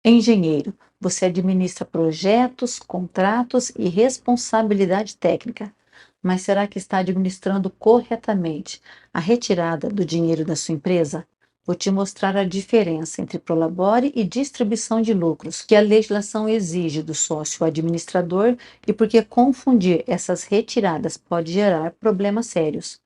Engenheiro, você administra projetos, contratos e responsabilidade técnica. Mas será que está administrando corretamente a retirada do dinheiro da sua empresa? Vou te mostrar a diferença entre prolabore e distribuição de lucros, que a legislação exige do sócio administrador e porque confundir essas retiradas pode gerar problemas sérios.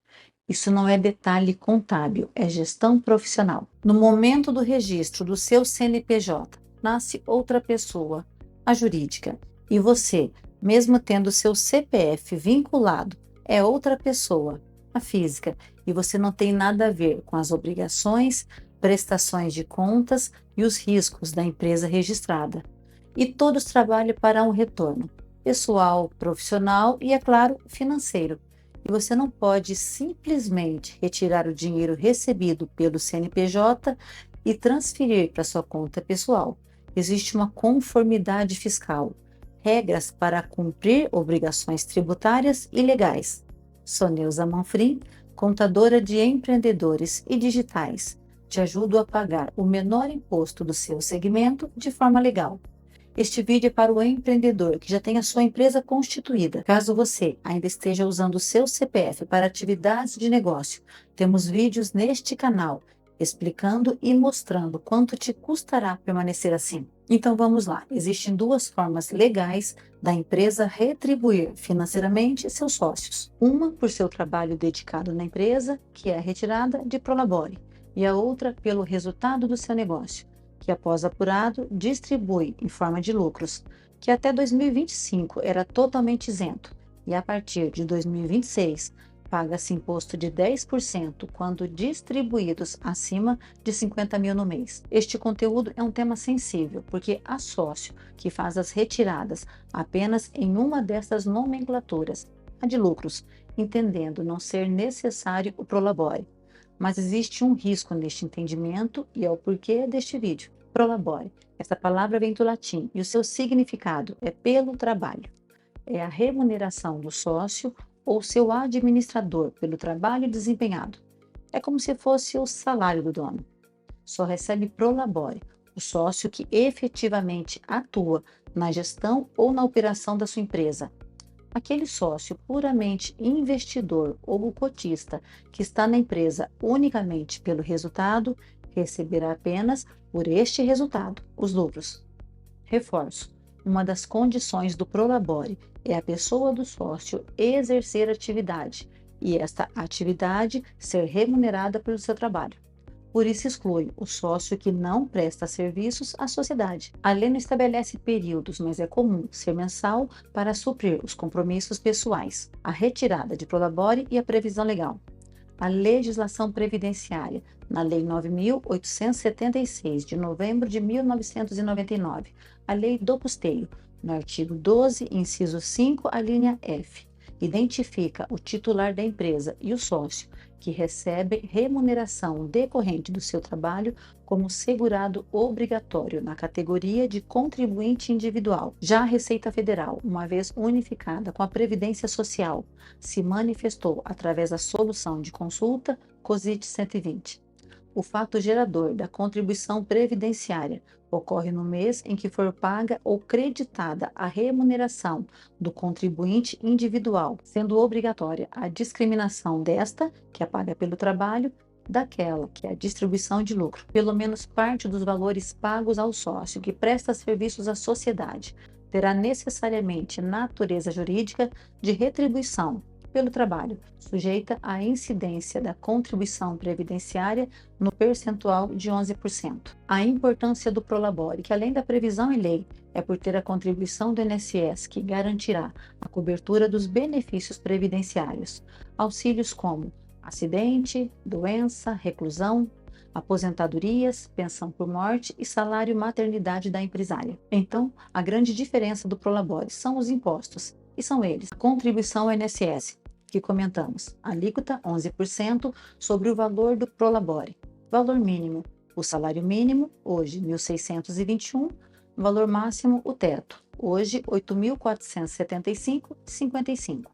Isso não é detalhe contábil, é gestão profissional. No momento do registro do seu CNPJ, nasce outra pessoa, a jurídica, e você, mesmo tendo seu CPF vinculado, é outra pessoa, a física, e você não tem nada a ver com as obrigações, prestações de contas e os riscos da empresa registrada. E todos trabalham para um retorno pessoal, profissional e, é claro, financeiro. E você não pode simplesmente retirar o dinheiro recebido pelo CNPJ e transferir para sua conta pessoal. Existe uma conformidade fiscal, regras para cumprir obrigações tributárias e legais. Sou Neuza Manfrim, contadora de empreendedores e digitais. Te ajudo a pagar o menor imposto do seu segmento de forma legal. Este vídeo é para o empreendedor que já tem a sua empresa constituída. Caso você ainda esteja usando o seu CPF para atividades de negócio, temos vídeos neste canal explicando e mostrando quanto te custará permanecer assim. Então vamos lá, existem duas formas legais da empresa retribuir financeiramente seus sócios. Uma por seu trabalho dedicado na empresa, que é a retirada de prolabore, e a outra pelo resultado do seu negócio, que após apurado, distribui em forma de lucros, que até 2025 era totalmente isento, e a partir de 2026 paga-se imposto de 10% quando distribuídos acima de 50 mil no mês. Este conteúdo é um tema sensível, porque há sócio que faz as retiradas apenas em uma dessas nomenclaturas, a de lucros, entendendo não ser necessário o prolabore. Mas existe um risco neste entendimento e é o porquê deste vídeo. Prolabore. Essa palavra vem do latim e o seu significado é pelo trabalho. É a remuneração do sócio ou seu administrador pelo trabalho desempenhado. É como se fosse o salário do dono. Só recebe prolabore o sócio que efetivamente atua na gestão ou na operação da sua empresa. Aquele sócio puramente investidor ou cotista que está na empresa unicamente pelo resultado, receberá apenas por este resultado os lucros. Reforço: uma das condições do prolabore é a pessoa do sócio exercer atividade e esta atividade ser remunerada pelo seu trabalho. Por isso exclui o sócio que não presta serviços à sociedade. A lei não estabelece períodos, mas é comum ser mensal para suprir os compromissos pessoais, a retirada de prolabore e a previsão legal. A legislação previdenciária, na Lei 9.876, de novembro de 1999, a Lei do Custeio, no artigo 12, inciso 5, a linha F, identifica o titular da empresa e o sócio que recebe remuneração decorrente do seu trabalho como segurado obrigatório na categoria de contribuinte individual. Já a Receita Federal, uma vez unificada com a Previdência Social, se manifestou através da solução de consulta COSIT 120. O fato gerador da contribuição previdenciária ocorre no mês em que for paga ou creditada a remuneração do contribuinte individual, sendo obrigatória a discriminação desta, que é paga pelo trabalho, daquela, que é a distribuição de lucro. Pelo menos parte dos valores pagos ao sócio que presta serviços à sociedade terá necessariamente natureza jurídica de retribuição pelo trabalho, sujeita à incidência da contribuição previdenciária no percentual de 11%. A importância do prolabore, que além da previsão em lei, é por ter a contribuição do INSS que garantirá a cobertura dos benefícios previdenciários, auxílios como acidente, doença, reclusão, aposentadorias, pensão por morte e salário maternidade da empresária. Então, a grande diferença do prolabore são os impostos, e são eles: a contribuição ao INSS, que comentamos, alíquota 11% sobre o valor do prolabore. Valor mínimo: o salário mínimo, hoje 1.621, valor máximo, o teto, hoje 8.475,55.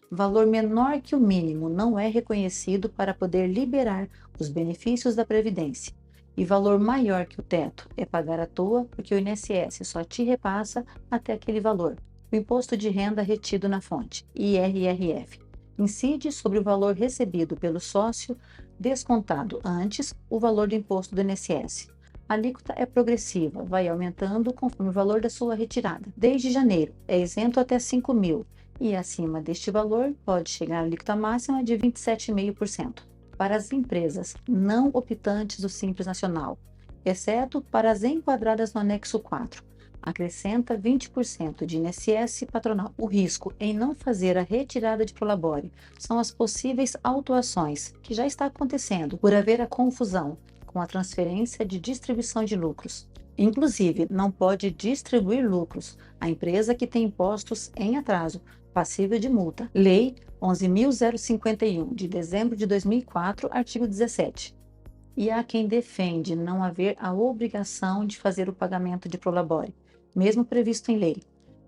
Valor menor que o mínimo não é reconhecido para poder liberar os benefícios da Previdência. e valor maior que o teto é pagar à toa, porque o INSS só te repassa até aquele valor. O imposto de renda retido na fonte, IRRF, incide sobre o valor recebido pelo sócio, descontado antes o valor do imposto do INSS. A alíquota é progressiva, vai aumentando conforme o valor da sua retirada. Desde janeiro, é isento até 5 mil, e acima deste valor pode chegar a alíquota máxima de 27,5% para as empresas não optantes do Simples Nacional, exceto para as enquadradas no anexo 4. Acrescenta 20% de INSS patronal. O risco em não fazer a retirada de prolabore são as possíveis autuações, que já está acontecendo, por haver a confusão com a transferência de distribuição de lucros. Inclusive, não pode distribuir lucros a empresa que tem impostos em atraso, passível de multa. Lei 11.051, de dezembro de 2004, artigo 17. E há quem defende não haver a obrigação de fazer o pagamento de prolabore, mesmo previsto em lei.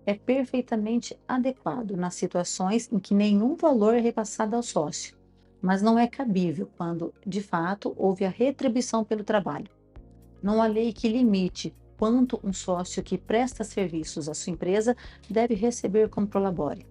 É perfeitamente adequado nas situações em que nenhum valor é repassado ao sócio, mas não é cabível quando, de fato, houve a retribuição pelo trabalho. Não há lei que limite quanto um sócio que presta serviços à sua empresa deve receber como prolabore.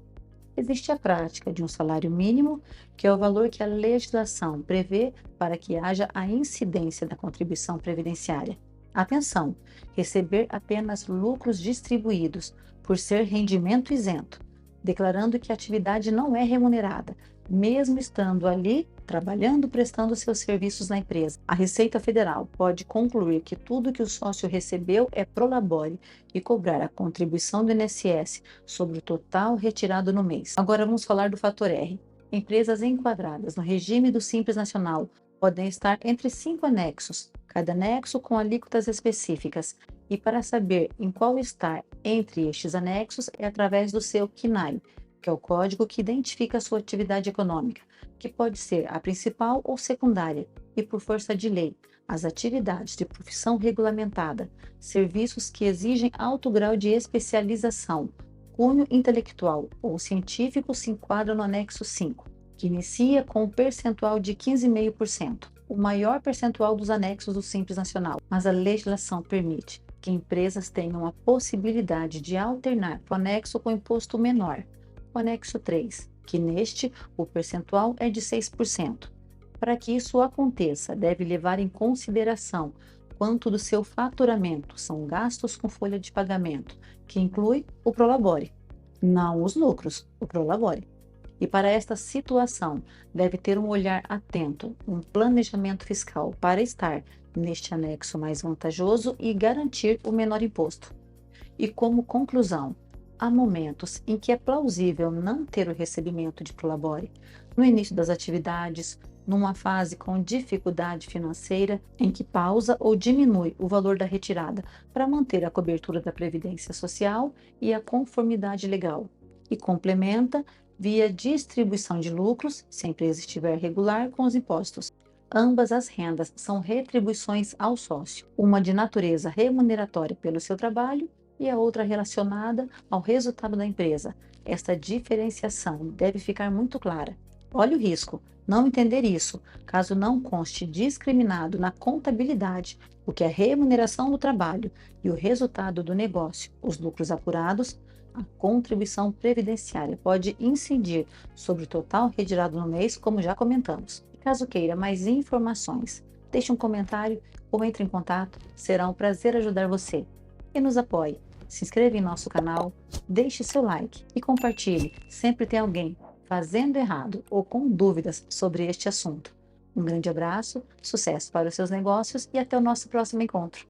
Existe a prática de um salário mínimo, que é o valor que a legislação prevê para que haja a incidência da contribuição previdenciária. Atenção, receber apenas lucros distribuídos por ser rendimento isento, declarando que a atividade não é remunerada, mesmo estando ali trabalhando, prestando seus serviços na empresa. A Receita Federal pode concluir que tudo que o sócio recebeu é prolabore e cobrar a contribuição do INSS sobre o total retirado no mês. Agora vamos falar do fator R. Empresas enquadradas no regime do Simples Nacional podem estar entre 5 anexos, cada anexo com alíquotas específicas, e para saber em qual estar entre estes anexos é através do seu CNAE, que é o código que identifica a sua atividade econômica, que pode ser a principal ou secundária, e por força de lei, as atividades de profissão regulamentada, serviços que exigem alto grau de especialização, cunho intelectual ou científico se enquadram no anexo 5, que inicia com um percentual de 15,5%, o maior percentual dos anexos do Simples Nacional, mas a legislação permite que empresas tenham a possibilidade de alternar para o anexo com imposto menor, o anexo 3, que neste o percentual é de 6%. Para que isso aconteça, deve levar em consideração quanto do seu faturamento são gastos com folha de pagamento, que inclui o prolabore, não os lucros, o prolabore. E para esta situação, deve ter um olhar atento, um planejamento fiscal para estar neste anexo mais vantajoso e garantir o menor imposto. E como conclusão, há momentos em que é plausível não ter o recebimento de prolabore, no início das atividades, numa fase com dificuldade financeira, em que pausa ou diminui o valor da retirada para manter a cobertura da Previdência Social e a conformidade legal, e complementa via distribuição de lucros, se a empresa estiver regular, com os impostos. Ambas as rendas são retribuições ao sócio, uma de natureza remuneratória pelo seu trabalho e a outra relacionada ao resultado da empresa. Esta diferenciação deve ficar muito clara. Olhe o risco, não entender isso, caso não conste discriminado na contabilidade o que é remuneração do trabalho e o resultado do negócio, os lucros apurados, a contribuição previdenciária pode incidir sobre o total retirado no mês, como já comentamos. Caso queira mais informações, deixe um comentário ou entre em contato, será um prazer ajudar você. E nos apoie, se inscreva em nosso canal, deixe seu like e compartilhe, sempre tem alguém fazendo errado ou com dúvidas sobre este assunto. Um grande abraço, sucesso para os seus negócios e até o nosso próximo encontro.